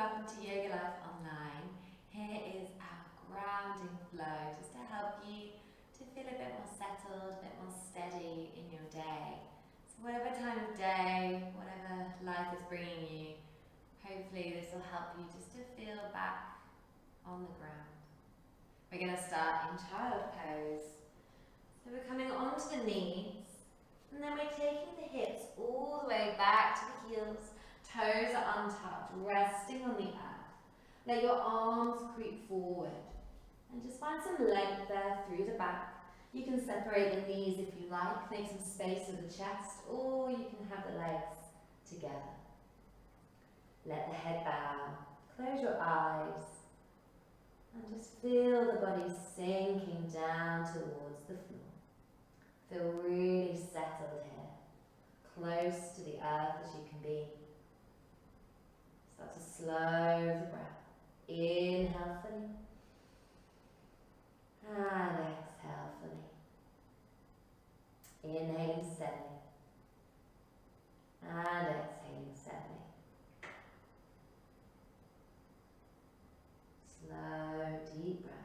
welcome to Yoga Life Online. Here is our grounding flow just to help you to feel a bit more settled, a bit more steady in your day. So whatever time of day, whatever life is bringing you, hopefully this will help you just to feel back on the ground. We're going to start in child pose. So we're coming onto the knees and then we're taking the hips all the way back to the heels. Toes are untucked, resting on the earth. Let your arms creep forward and just find some length there through the back. You can separate the knees if you like, make some space for the chest, or you can have the legs together. Let the head bow, close your eyes, and just feel the body sinking down towards the floor. Feel really settled here, close to the earth as you can be. Start to slow the breath. Inhale fully. And exhale fully. Inhaling steadily. And exhaling steadily. Slow, deep breath.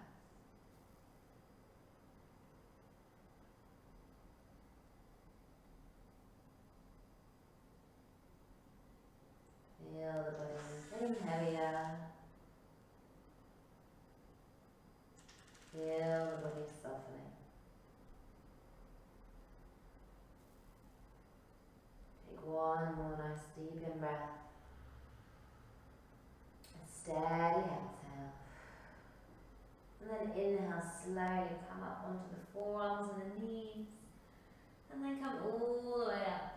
Feel the body getting heavier. Feel the body softening. Take one more nice deep in breath. A steady exhale. And then inhale, slowly come up onto the forearms and the knees. And then come all the way up.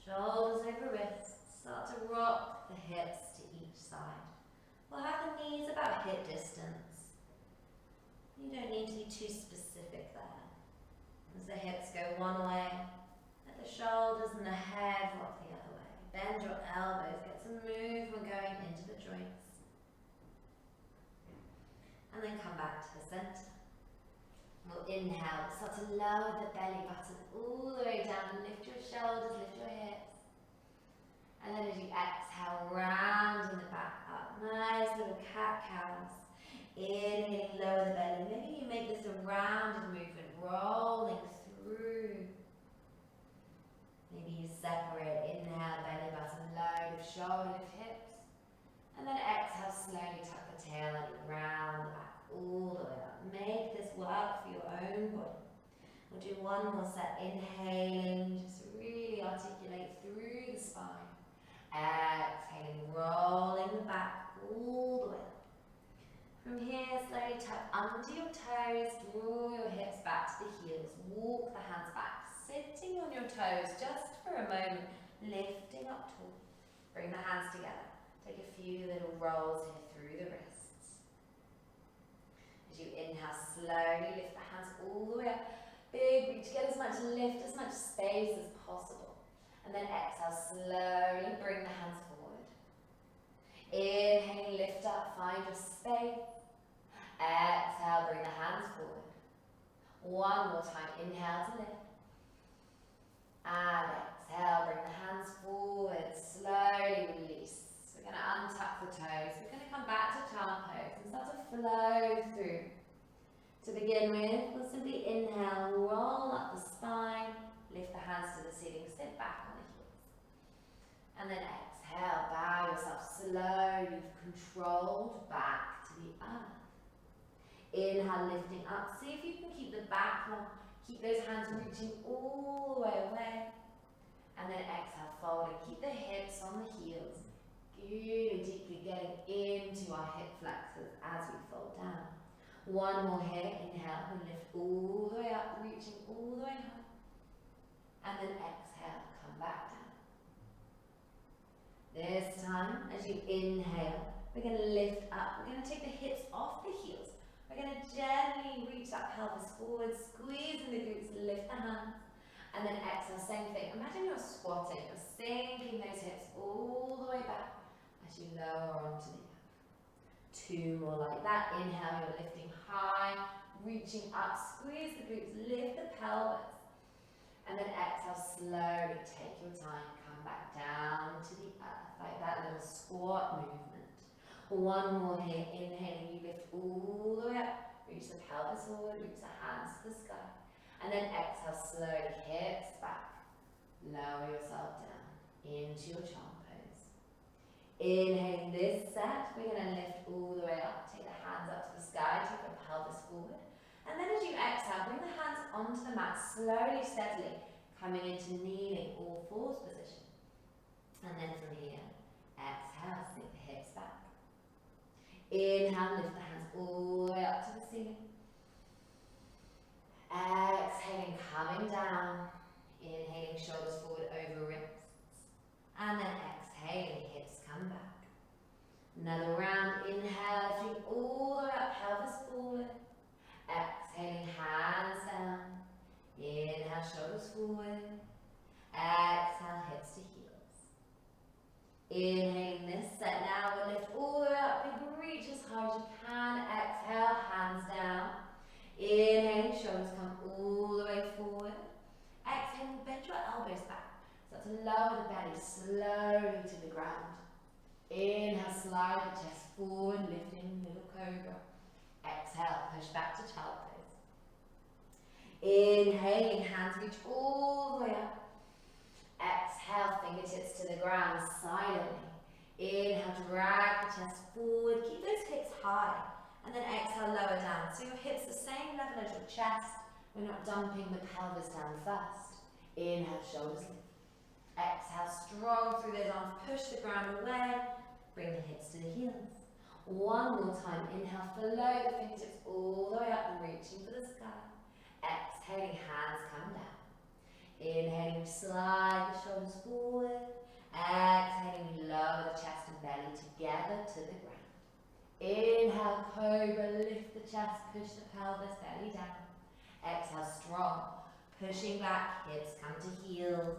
Shoulders over wrists. Start to rock the hips to each side. We'll have the knees about hip distance. You don't need to be too specific there. As the hips go one way, let the shoulders and the head rock the other way. Bend your elbows, get some movement going into the joints. And then come back to the center. We'll inhale, start to lower the belly button all the way down. Lift your shoulders, lift your hips. And then as you exhale, rounding the back up. Nice little cat-cows. Inhaling, lower the belly. Maybe you make this a rounded movement, rolling through. Maybe you separate, inhale, belly button, load of shoulder, lift hips. And then exhale, slowly tuck the tail and round the back all the way up. Make this work for your own body. We'll do one more set. Inhaling, just really articulate through the spine. Exhaling, rolling the back all the way up. From here, slowly tuck under your toes, draw your hips back to the heels, walk the hands back, sitting on your toes just for a moment, lifting up tall. Bring the hands together. Take a few little rolls here through the wrists. As you inhale, slowly lift the hands all the way up. Big reach, get as much lift, as much space as possible. And then exhale, slowly bring the hands forward. Inhaling, lift up, find your space. Exhale, bring the hands forward. One more time, inhale to lift. And exhale, bring the hands forward, slowly release. We're going to untuck the toes. We're going to come back to child pose and start to flow through. To begin with, we'll simply inhale, roll up the spine, lift the hands to the ceiling, sit back on the heels. And then exhale, bow yourself slowly, controlled back to the earth. Inhale, lifting up. See if you can keep the back long, keep those hands reaching all the way away. And then exhale, folding. Keep the hips on the heels. Really deeply getting into our hip flexors as we fold down. One more here, inhale, and lift all the way up, reaching all the way high. And then exhale, come back down. This time, as you inhale, we're going to lift up. We're going to take the hips off the heels. We're going to gently reach that pelvis forward, squeeze in the glutes, lift the hands. And then exhale, same thing. Imagine you're squatting, you're sinking those hips all the way back as you lower onto the earth. Two more like that. Inhale, you're lifting high, reaching up, squeeze the glutes, lift the pelvis. And then exhale, slowly take your time, come back down to the earth, like that little squat movement. One more here, inhaling, you lift all the way up, reach the pelvis forward, reach the hands to the sky. And then exhale, slowly, hips back. Lower yourself down into your child pose. Inhaling this set, we're going to lift all the way up, take the hands up to the sky, take the pelvis forward. And then as you exhale, bring the hands onto the mat, slowly, steadily, coming into kneeling, all fours position. And then from here, exhale, sink the hips back. Inhale, lift the hands all the way up to the ceiling. Exhaling, coming down. Inhaling, shoulders forward over wrists. And then exhaling, hips come back. Another round, inhale, lifting all the way up, pelvis forward. Exhaling, hands down. Inhale, shoulders forward. Exhale, hips to heels. Inhaling this set now, we'll lift all the way up, big reach as high as you can. Exhale, hands down. Inhaling, shoulders come all the way forward. Exhaling, bend your elbows back. Start to lower the belly slowly to the ground. Inhale, slide the chest forward, lifting, little cobra. Exhale, push back to child pose. Inhaling, hands reach all the way up. Exhale, fingertips to the ground silently. Inhale, drag the chest forward, keep those hips high. And then exhale, lower down. So your hips the same level as your chest. We're not dumping the pelvis down first. Inhale, shoulders lift. Exhale, strong through those arms, push the ground away. Bring the hips to the heels. One more time, inhale, flow the fingertips all the way up and reaching for the sky. Exhaling, hands come down. Inhaling, slide the shoulders forward. Exhaling, lower the chest and belly together to the ground. Inhale, cobra, lift the chest, push the pelvis, belly down. Exhale, strong, pushing back, hips come to heels.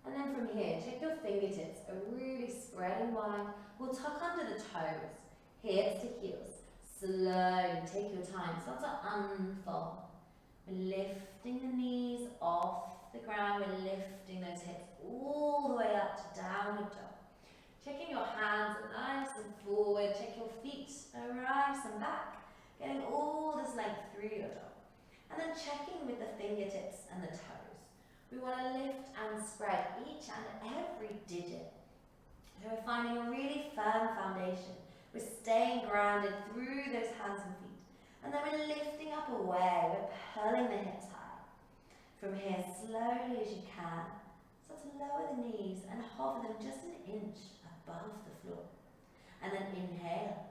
And then from here, take your fingertips, are really spreading wide. We'll tuck under the toes, hips to heels. Slowly, take your time, start to unfold. We're lifting the knees off the ground, we're lifting those hips all the way up to downward dog. Checking your hands nice and forward, check your feet are nice and back, getting all this length through your dog. And then checking with the fingertips and the toes. We want to lift and spread each and every digit. So we're finding a really firm foundation. We're staying grounded through those hands and feet. And then we're lifting up away, we're pulling the hips high. From here, slowly as you can, start to lower the knees and hover them just an inch above the floor. And then inhale,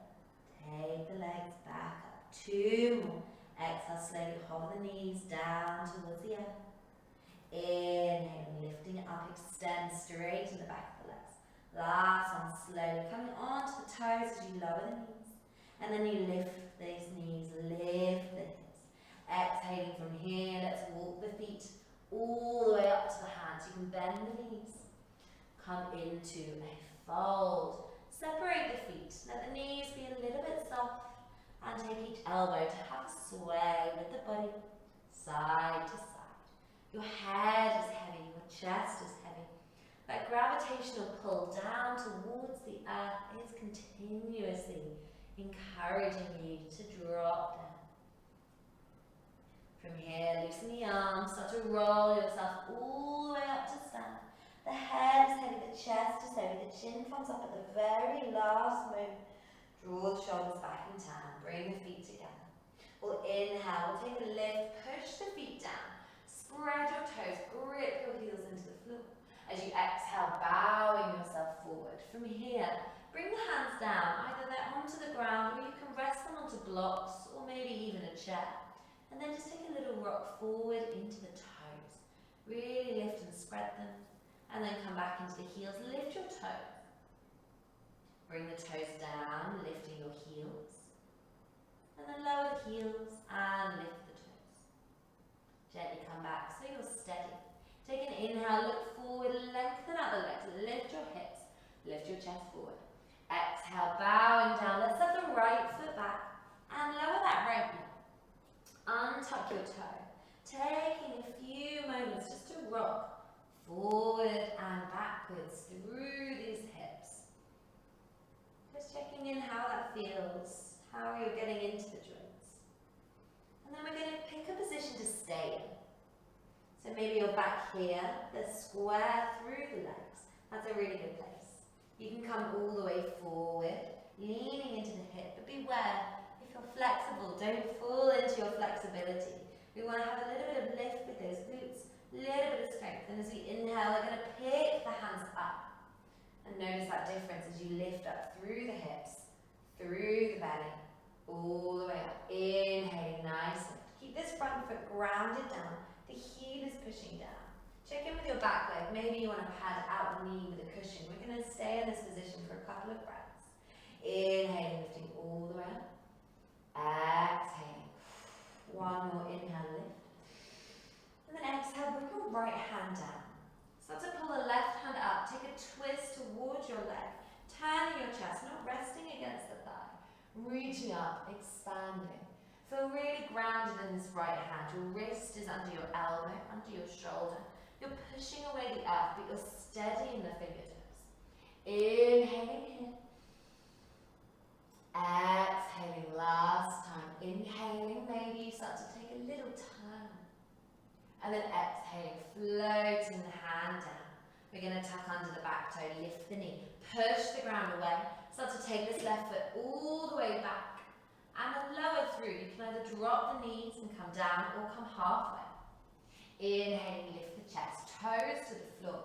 take the legs back up. 2 more. Exhale, slowly hover the knees down towards the earth. Inhaling, lifting it up, extend straight in the back of the legs. Last one, slowly coming onto the toes as you lower the knees. And then you lift these knees, lift the hips. Exhaling from here, let's walk the feet all the way up to the hands. You can bend the knees. Come into a fold. Separate the feet. Let the knees be a little bit soft. And take each elbow to have a sway with the body, side to side. Your head is heavy, your chest is heavy. That gravitational pull down towards the earth is continuously encouraging you to drop down. From here, loosen the arms, start to roll yourself all the way up to stand. The head is heavy, the chest is heavy, the chin comes up at the very last moment. Draw the shoulders back in time, bring the feet together. We'll inhale, we'll take a lift, push the feet down, spread your toes, grip your heels into the floor. As you exhale, bowing yourself forward. From here, bring the hands down, either they're onto the ground or you can rest them onto blocks or maybe even a chair. And then just take a little rock forward into the toes. Really lift and spread them. And then come back into the heels, lift your toes. Bring the toes down, lifting your heels. And then lower the heels and lift the toes. Gently come back so you're steady. Take an inhale, look forward, lengthen out the legs, lift your hips, lift your chest forward. Exhale, bowing down. Let's have the right foot back and lower that right knee. Untuck your toe. Taking a few moments just to rock forward and backwards through these hips. checking in how that feels, how you're getting into the joints. And then we're going to pick a position to stay in. So maybe you're back here, the square through the legs. That's a really good place. You can come all the way forward, leaning into the hip, but beware, if you're flexible, don't fall into your flexibility. We want to have a little bit of lift with those glutes, a little bit of strength, and as we inhale, we're going to pick the hands up. And notice that difference as you lift up through the hips, through the belly, all the way up. Inhaling, nice lift. Keep this front foot grounded down, the heel is pushing down. Check in with your back leg, maybe you want to pad out the knee with a cushion. We're going to stay in this position for a couple of breaths. Inhaling, lifting all the way up. Exhaling. One more inhale, lift. And then exhale, bring your right hand down. Start to pull the left hand up. Take a twist towards your leg. Turning your chest, not resting against the thigh. Reaching up, expanding. Feel really grounded in this right hand. Your wrist is under your elbow, under your shoulder. You're pushing away the earth, but you're steady in the fingertips. Inhaling in. Exhaling last time. Inhaling, maybe you start to take a little turn. And then exhaling, floating the hand down. We're going to tuck under the back toe, lift the knee, push the ground away. Start to take this left foot all the way back and then lower through. You can either drop the knees and come down or come halfway. Inhaling, lift the chest, toes to the floor.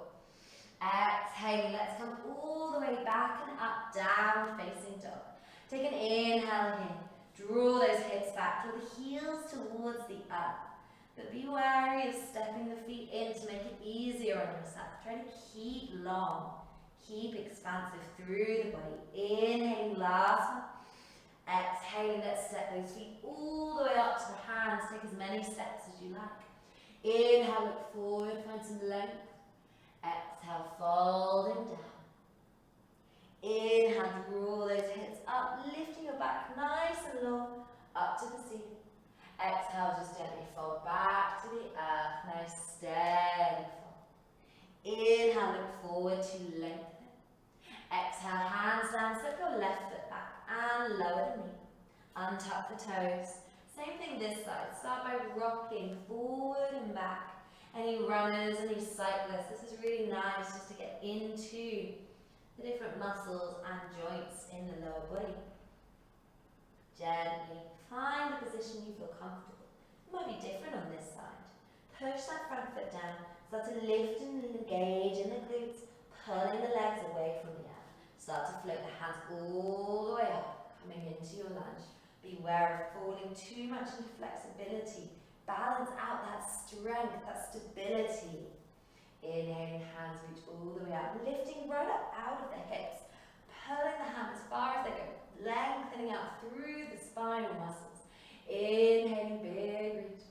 Exhaling, let's come all the way back and up, down facing dog. Take an inhale here, draw those hips back, draw the heels towards the earth. But be wary of stepping the feet in to make it easier on yourself. Try to keep long, keep expansive through the body. Inhaling, last one. Exhaling, let's step those feet all the way up to the hands. Take as many steps as you like. Inhale, look forward, find some length. Exhale, folding down. Inhale, draw those hips up, lifting your back nice and long, up to the ceiling. Exhale, just gently fold back to the earth, nice steady fold. Inhale, look forward to lengthen. Exhale, hands down, step your left foot back and lower the knee. Untuck the toes. Same thing this side, start by rocking forward and back. Any runners, any cyclists, this is really nice just to get into the different muscles and joints in the lower body. Gently find the position you feel comfortable. It might be different on this side. Push that front foot down. Start to lift and engage in the glutes, pulling the legs away from the earth. Start to float the hands all the way up, coming into your lunge. Beware of falling too much into flexibility. Balance out that strength, that stability. Inhaling, hands reach all the way up, lifting right up out of the hips, pulling the hands as far as they go, lengthening out through the spinal muscles. Inhaling, big reach.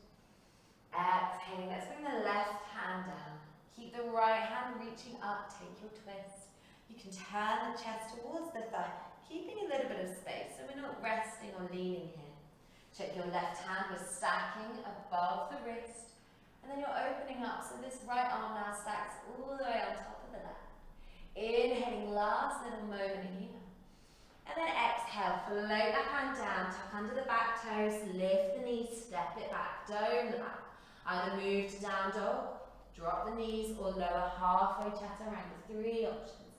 Exhaling, let's bring the left hand down. Keep the right hand reaching up, take your twist. You can turn the chest towards the thigh, keeping a little bit of space so we're not resting or leaning here. Check your left hand, we're stacking above the wrist. And then you're opening up, so this right arm now stacks all the way on top of the left. Inhaling, last little moment here. And then exhale, float the hand down, tuck under the back toes, lift the knees, step it back, dome the back. Either move to down dog, drop the knees, or lower halfway chaturanga. 3 options.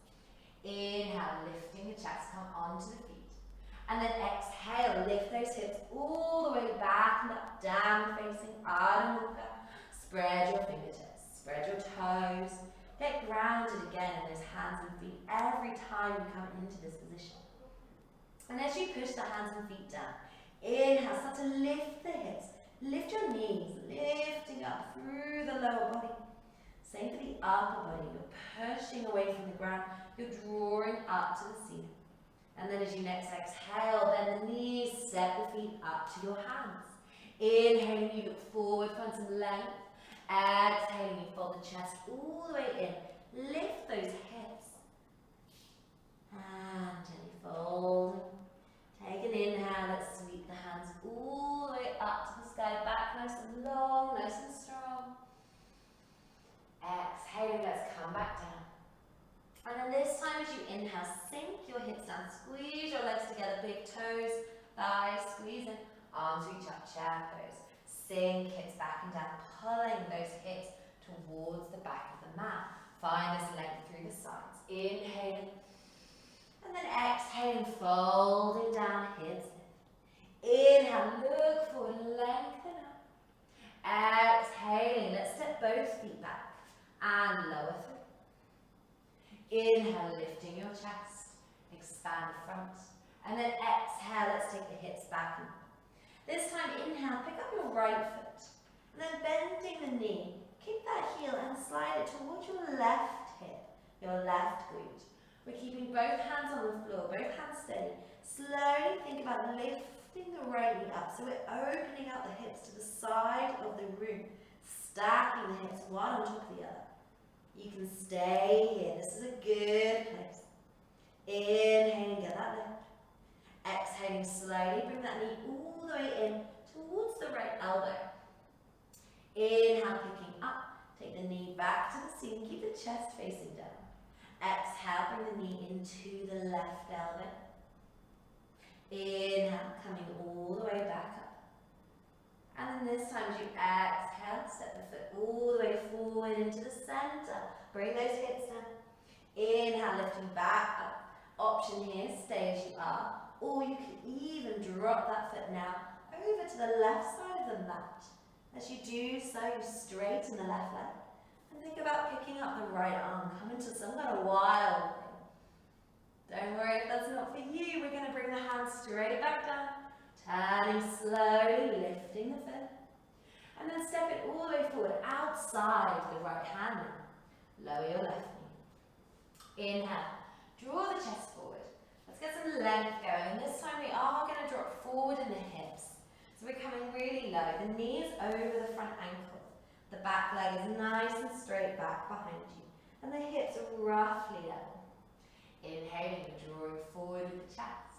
Inhale, lifting the chest, come onto the feet. And then exhale, lift those hips all the way back and up, down facing Ardha Mukha. Spread your fingertips, spread your toes. Get grounded again in those hands and feet every time you come into this position. And as you push the hands and feet down, inhale, start to lift the hips. Lift your knees, lifting up through the lower body. Same for the upper body. You're pushing away from the ground. You're drawing up to the ceiling. And then as you next exhale, bend the knees, step the feet up to your hands. Inhaling, you look forward, find some length. Exhaling, you fold the chest all the way in. Lift those hips. And gently fold. Take an inhale, let's sweep the hands all the way up to the sky. Back nice and long, nice and strong. Exhaling, let's come back down. And then this time as you inhale, sink your hips down, squeeze your legs together, big toes, thighs, squeeze in, arms reach up, chair pose. Sink hips back and down, pulling those hips towards the back of the mat. Find this length through the sides. Inhaling, and then exhaling, folding down, hips lift. Inhale, look forward, lengthen up. Exhaling, let's step both feet back and lower through. Inhale, lifting your chest, expand the front. And then exhale, let's take the hips back and up. This time, inhale, pick up your right foot. And then bending the knee, kick that heel and slide it towards your left hip, your left glute. We're keeping both hands on the floor, both hands steady. Slowly think about lifting the right knee up. So we're opening up the hips to the side of the room, stacking the hips one on top of the other. You can stay here. This is a good place. Inhaling, get that lift. Exhaling slowly, bring that knee all the way in towards the right elbow. Inhale, picking up. Take the knee back to the ceiling. Keep the chest facing down. Exhale, bring the knee into the left elbow. Inhale, coming all the way back up. And then this time as you exhale, step the foot all the way forward into the center. Bring those hips down. Inhale, lifting back up. Option here, stay as you are. Or you can even drop that foot now over to the left side of the mat. As you do so, you straighten the left leg. And think about picking up the right arm, come into some kind of wild thing. Don't worry if that's not for you. We're going to bring the hands straight back down. Turning slowly, lifting the foot. And then step it all the way forward, outside the right hand now. Lower your left knee. Inhale, draw the chest forward. Let's get some length going. And this time we are going to drop forward in the hips. So we're coming really low. The knee is over the front ankle. The back leg is nice and straight back behind you. And the hips are roughly level. Inhaling, drawing forward with the chest.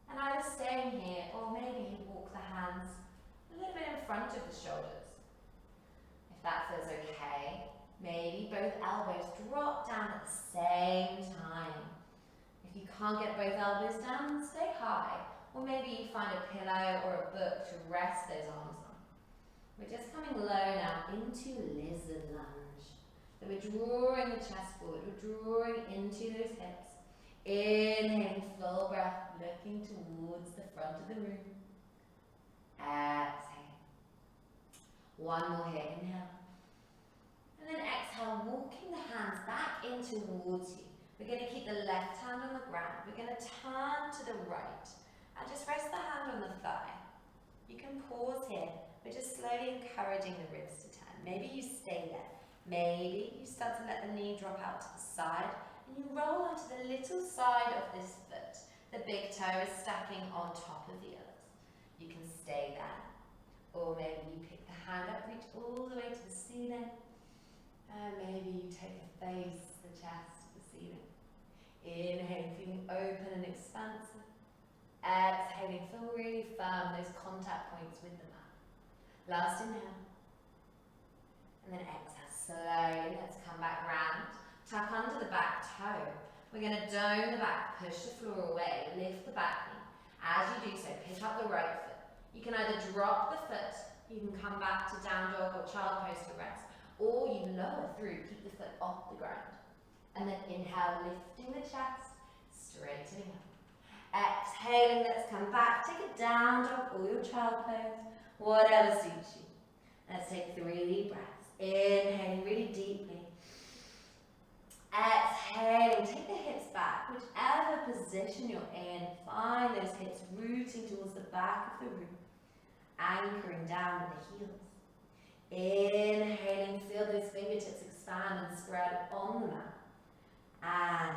And either staying here, or maybe you walk the hands a little bit in front of the shoulders. If that feels okay, maybe both elbows drop down at the same time. If you can't get both elbows down, stay high. Or maybe you find a pillow or a book to rest those arms on. We're just coming low now into lizard lunge. So we're drawing the chest forward, we're drawing into those hips. Inhaling, full breath, looking towards the front of the room. Exhale. One more here, inhale. And then exhale, walking the hands back in towards you. We're going to keep the left hand on the ground. We're going to turn to the right. And just rest the hand on the thigh. You can pause here. We're just slowly encouraging the ribs to turn. Maybe you stay there. Maybe you start to let the knee drop out to the side. And you roll onto the little side of this foot. The big toe is stacking on top of the others. You can stay there. Or maybe you pick the hand up, reach all the way to the ceiling. And maybe you take the face, the chest, the ceiling. Inhaling, feeling open and expansive. Exhaling, feel really firm, those contact points with the mat. Last inhale. And then exhale, slowly, let's come back round. Tuck under the back toe. We're going to dome the back, push the floor away, lift the back knee. As you do so, pick up the right foot. You can either drop the foot, you can come back to down dog or child pose to rest, or you lower through, keep the foot off the ground. And then inhale, lifting the chest, straightening up. Exhaling, let's come back, take a down dog or your child pose, whatever suits you. Let's take 3 breaths. Inhaling really deeply. Exhaling, take the hips back, whichever position you're in, find those hips rooting towards the back of the room, anchoring down with the heels. Inhaling, feel those fingertips expand and spread on the mat. And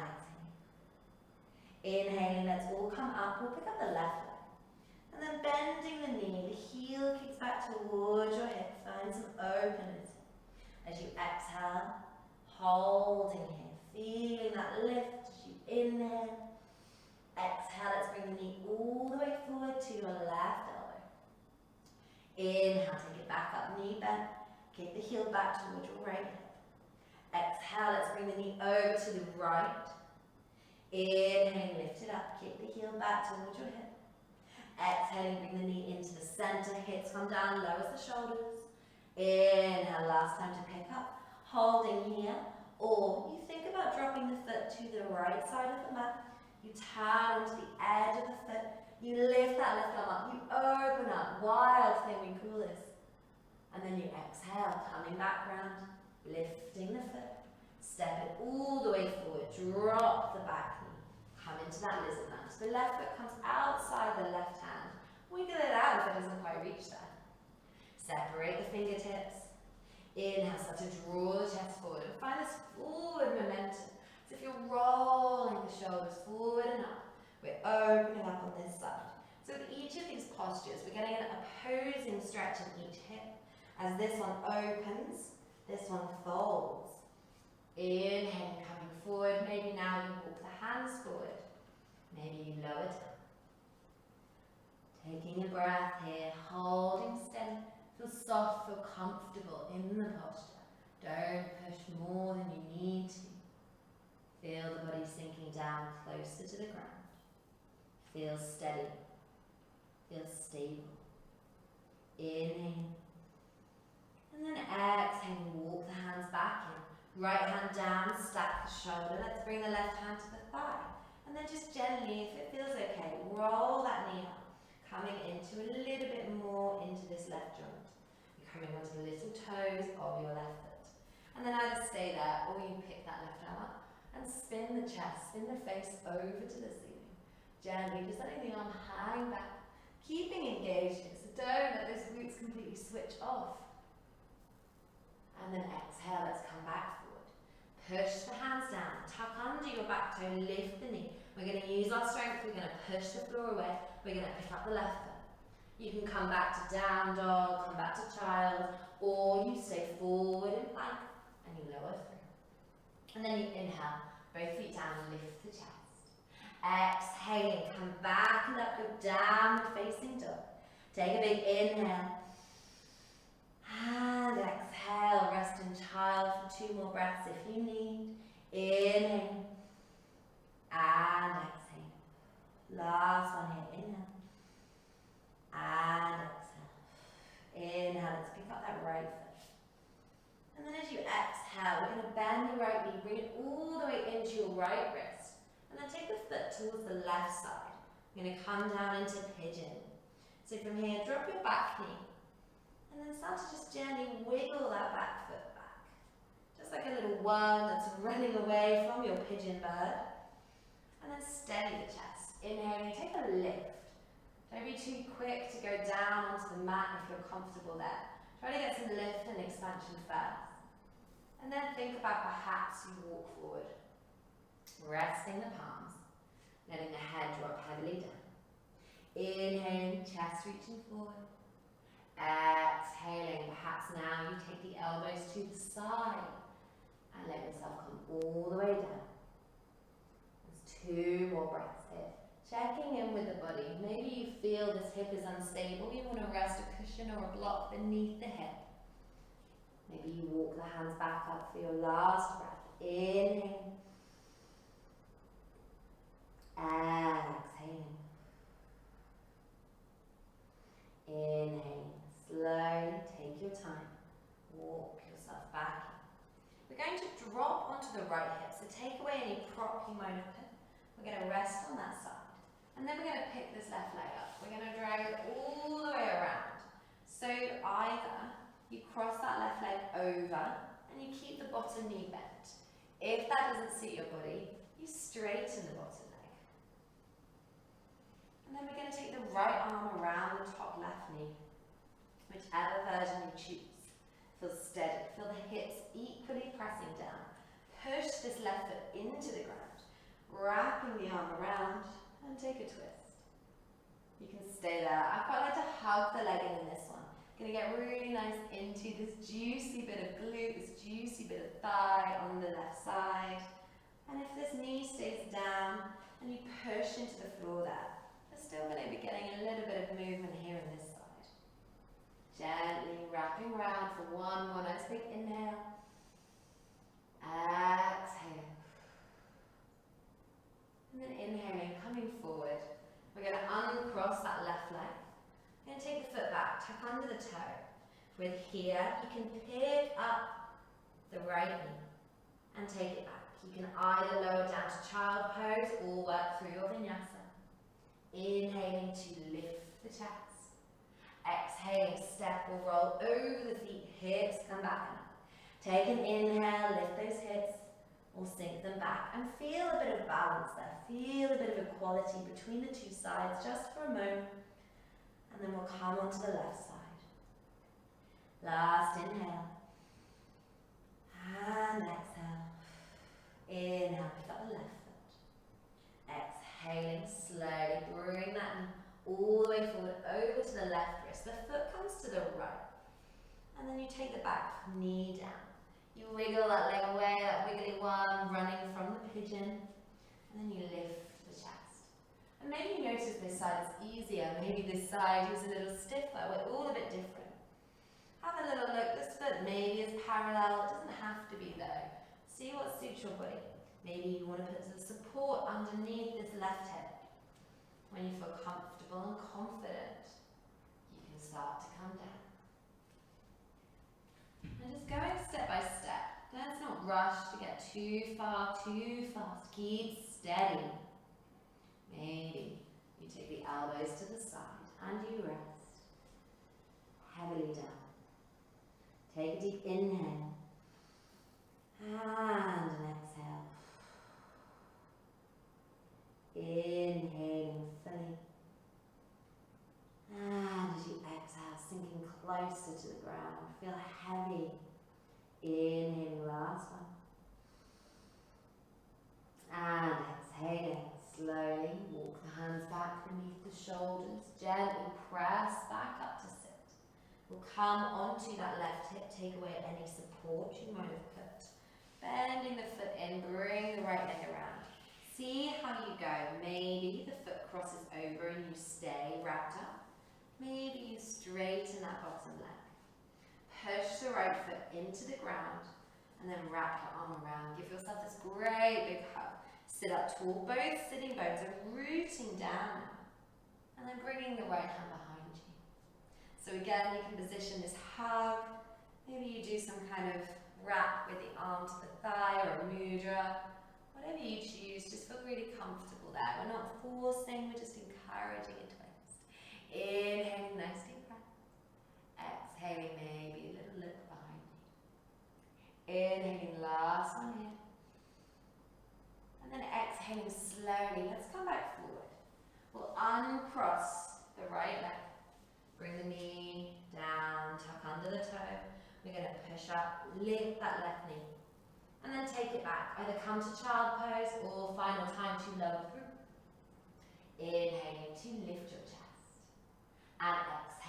exhaling. Inhaling, let's all come up, we'll pick up the left leg. And then bending the knee, the heel kicks back towards your hip, find some openness. As you exhale, holding here. Feeling that lift as you inhale. Exhale, let's bring the knee all the way forward to your left elbow. Inhale, take it back up, knee bent. Kick the heel back towards your right hip. Exhale, let's bring the knee over to the right. Inhaling, lift it up, kick the heel back towards your hip. Exhaling, bring the knee into the center, hips come down, lowers the shoulders. Inhale, last time to pick up, holding here. Or you think about dropping the foot to the right side of the mat. You turn onto the edge of the foot. You lift that left arm up. You open up. Wild thing, we call this. And then you exhale, coming back round, lifting the foot. Step it all the way forward. Drop the back knee. Come into that lizard lunge. The left foot comes outside the left hand. Wiggle it out if it doesn't quite reach there. Separate the fingertips. Inhale, start to draw the chest forward and find this forward momentum. As if you're rolling the shoulders forward and up. We're opening up on this side. So with each of these postures, we're getting an opposing stretch in each hip. As this one opens, this one folds. Inhaling, coming forward. Maybe now you walk the hands forward. Maybe you lower down. Taking a breath here, holding steady. Feel soft, feel comfortable in the posture. Don't push more than you need to. Feel the body sinking down closer to the ground. Feel steady. Feel stable. Inhale. And then exhale, walk the hands back in. Right hand down, stack the shoulder. Let's bring the left hand to the thigh. And then just gently, if it feels okay, roll that knee up. Coming into a little bit more into this left joint. You're coming onto the little toes of your left foot. And then either stay there or you pick that left arm up and spin the chest, spin the face over to the ceiling. Gently, just letting the arm hang back, keeping engaged here, so don't let those glutes completely switch off. And then exhale, let's come back forward. Push the hands down, tuck under your back toe, lift the knee. We're going to use our strength, we're going to push the floor away, we're going to pick up the left foot. You can come back to down dog, come back to child, or you stay forward in plank and you lower through. And then you inhale, both feet down, lift the chest. Exhaling, come back and up, go downward facing dog. Take a big inhale. And exhale, rest in child for 2 more breaths if you need. Inhale. And exhale. Last one here, inhale. And exhale. Inhale, let's pick up that right foot. And then as you exhale, we're going to bend the right knee, bring it all the way into your right wrist. And then take the foot towards the left side. We're going to come down into pigeon. So from here, drop your back knee. And then start to just gently wiggle that back foot back. Just like a little worm that's running away from your pigeon bird. And then steady the chest. Inhaling, take a lift. Don't be too quick to go down onto the mat if you're comfortable there. Try to get some lift and expansion first. And then think about perhaps you walk forward. Resting the palms. Letting the head drop heavily down. Inhaling, chest reaching forward. Exhaling, perhaps now you take the elbows to the side and let yourself come all the way down. There's 2 more breaths here. Checking in with the body. Maybe you feel this hip is unstable. You want to rest a cushion or a block beneath the hip. Maybe you walk the hands back up for your last breath. Inhale. Exhaling. Inhale. Slowly take your time. Walk yourself back in. We're going to drop onto the right hip. So take away any prop you might have put. We're going to rest on that side. And then we're going to pick this left leg up. We're going to drag it all the way around. So either you cross that left leg over and you keep the bottom knee bent. If that doesn't suit your body, you straighten the bottom leg. And then we're going to take the right arm around the top left knee. Whichever version you choose. Feel steady. Feel the hips equally pressing down. Push this left foot into the ground. Wrapping the arm around and take a twist. You can stay there. I quite like to hug the leg in this one. Gonna get really nice into this juicy bit of glute, this juicy bit of thigh on the left side. And if this knee stays down and you push into the floor there, we're still gonna be getting a little bit of movement here on this side. Gently wrapping around for 1 more nice big inhale. tuck under the toe. With here, you can pick up the right knee and take it back. You can either lower down to child pose or work through your vinyasa. Inhaling to lift the chest. Exhaling, step or roll over the feet, hips come back and up. Take an inhale, lift those hips or sink them back and feel a bit of balance there. Feel a bit of equality between the two sides just for a moment, and then we'll come onto the left side. Last inhale and exhale. Inhale, pick up the left foot. Exhaling, slowly bring that knee all the way forward over to the left wrist. The foot comes to the right, and then you take the back knee down. You wiggle that leg away, that wiggly one, running from the pigeon, and then you lift the chest. And maybe you notice this side is easier, maybe this side is a little stiffer. We're all a bit different. Have a little look. This foot maybe is parallel. It doesn't have to be though. See what suits your body. Maybe you want to put some support underneath this left hip. When you feel comfortable and confident, you can start to come down. And just going step by step. Let's not rush to get too far, too fast. Keep steady. Maybe you take the elbows to the side and you rest heavily down. Take a deep inhale and an exhale. Inhaling fully. And as you exhale, sinking closer to the ground. Feel heavy. Inhaling, last one. And exhaling. Slowly walk the hands back beneath the shoulders. Gently press back up to sit. We'll come onto that left hip, take away any support you might have put. Bending the foot in, bring the right leg around. See how you go. Maybe the foot crosses over and you stay wrapped up. Maybe you straighten that bottom leg. Push the right foot into the ground and then wrap your arm around. Give yourself this great big hug. Sit up tall, both sitting bones are rooting down now. And then bringing the right hand behind you. So again, you can position this hug. Maybe you do some kind of wrap with the arm to the thigh or a mudra. Whatever you choose, just feel really comfortable there. We're not forcing, we're just encouraging a twist. Inhaling, nice deep breath. Exhaling, maybe a little look behind you. Inhaling, last one here. And then exhaling slowly. Let's come back forward. We'll uncross the right leg. Bring the knee down, tuck under the toe. We're going to push up, lift that left knee. And then take it back. Either come to child pose or final time to lower through. Inhaling to lift your chest. And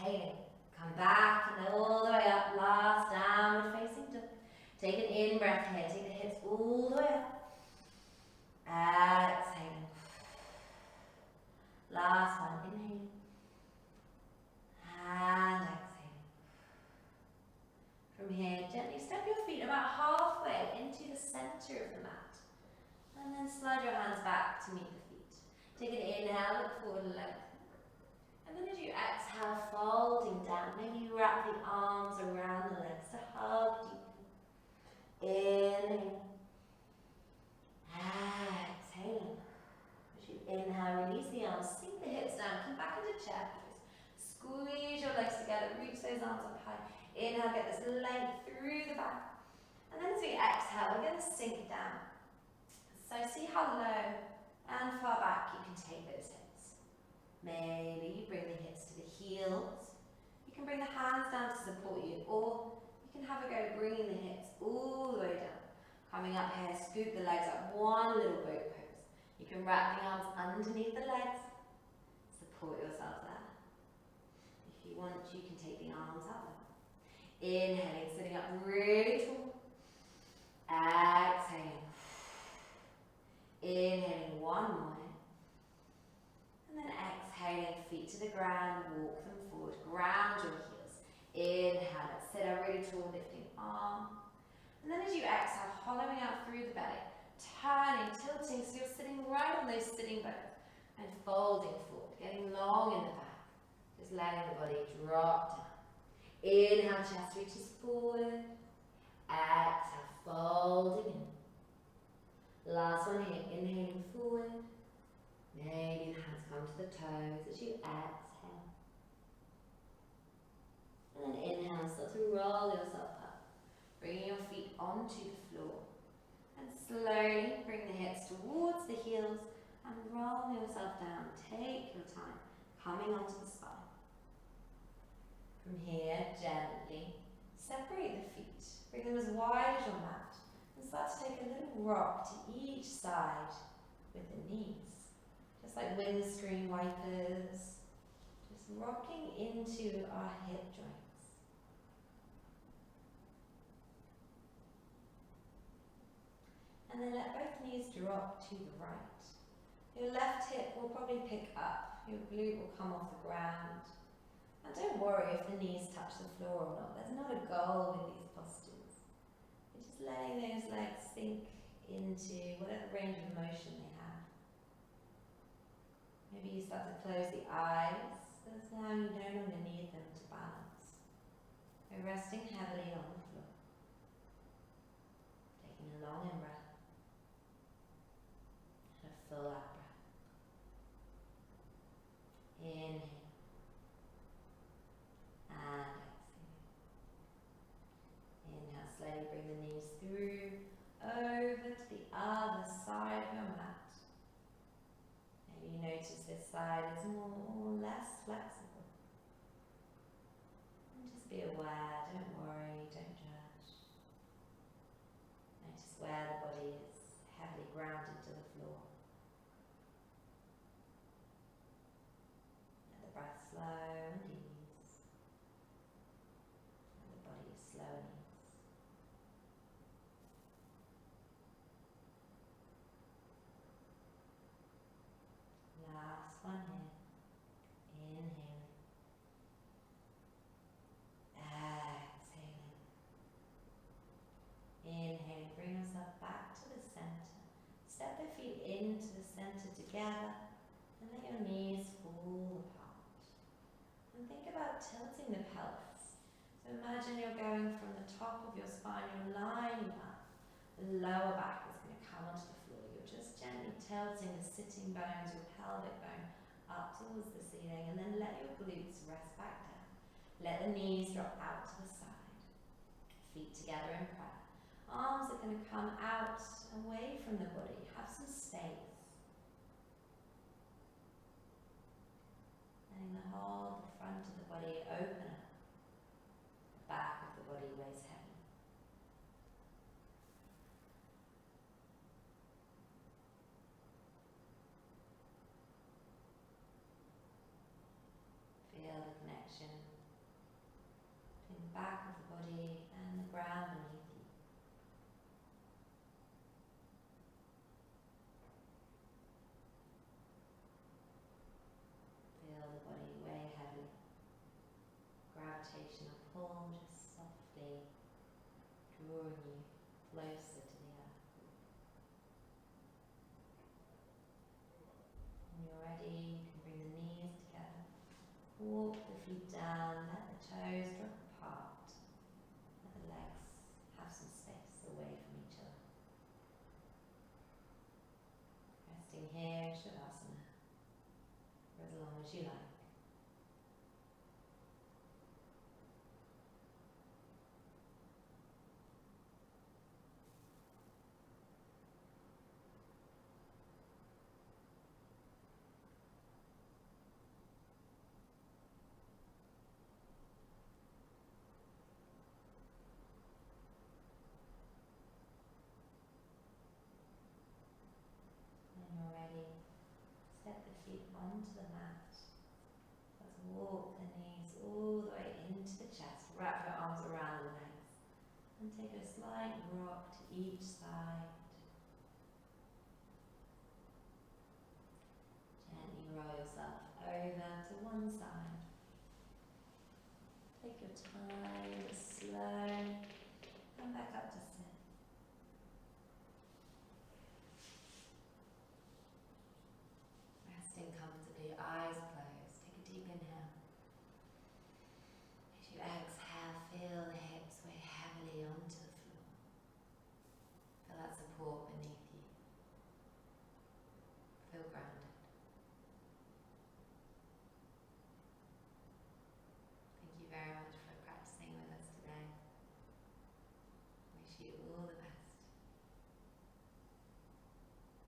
exhaling. Come back and all the way up. Last downward facing dog. Take an in breath here. Take the hips all the way up. Exhaling. Last one. Inhaling. And exhaling. From here, gently step your feet about halfway into the center of the mat. And then slide your hands back to meet the feet. Take an inhale, look forward and lengthen. And then as you exhale, folding down, maybe you wrap the arms around the legs to hug deeply. Inhale. Exhaling. As you inhale, release the arms, sink the hips down, come back into chair pose. Squeeze your legs together, reach those arms up high. Inhale, get this length through the back. And then as we exhale, we're going to sink down. So see how low and far back you can take those hips. Maybe you bring the hips to the heels. You can bring the hands down to support you, or you can have a go bringing the hips all the way down. Coming up here, scoop the legs up, one little boat pose. You can wrap the arms underneath the legs. Support yourself there. If you want, you can take the arms out. Inhaling, sitting up really tall. Exhaling. Inhaling, one more. And then exhaling, feet to the ground, walk them forward, ground your heels. Inhale, let's sit up really tall, lifting arm. And then as you exhale, hollowing out through the belly, turning, tilting, so you're sitting right on those sitting bones and folding forward, getting long in the back. Just letting the body drop down. Inhale, chest reaches forward. Exhale, folding in. Last one here, inhaling forward. Maybe the hands come to the toes as you exhale. And then inhale, start to roll yourself up. Bringing your feet onto the floor. And slowly bring the hips towards the heels and roll yourself down. Take your time, coming onto the spine. From here, gently separate the feet. Bring them as wide as your mat. And start to take a little rock to each side with the knees. Just like windscreen wipers. Just rocking into our hip joints. And then let both knees drop to the right. Your left hip will probably pick up. Your glute will come off the ground. And don't worry if the knees touch the floor or not. There's not a goal with these postures. You're just letting those legs sink into whatever range of motion they have. Maybe you start to close the eyes, as now you no longer need them to balance. We're resting heavily on the floor. Taking a long in-breath and a full out-breath. Inhale. And exhale. Inhale, slowly bring the knees through, over to the other side of your mat. Maybe you notice this side is more or less flexible. And just be aware, don't worry, don't judge. Notice where the body is heavily grounded to the floor. Let the breath slow and ease. And the body is slow and ease. Last one here. Inhaling. Exhaling. Inhaling, bring yourself back to the center. Step the feet into the center together and let your knees fall apart. And think about tilting the pelvis. So imagine you're going from the top of your spine, you're lining up. The lower back is going to come onto the floor. You're just gently tilting the sitting bones, your pelvic bone, up towards the ceiling, and then let your glutes rest back down. Let the knees drop out to the side. Feet together in prayer. Arms are going to come out away from the body. Have some space. Letting the whole front of the body open up. The back of the body weighs heavy. Feel the connection between the back of the body and the ground beneath you. Feel the body weigh heavily. Gravitational pull just softly drawing you closer to the earth. When you're ready, you can bring the knees together. Walk the feet down, let the toes drop apart. Let the legs have some space away from each other. Resting here in Shavasana for as long as you like. When you're ready, step the feet onto the mat. Let's walk the knees all the way into the chest. Wrap your arms around the legs. And take a slight rock to each side.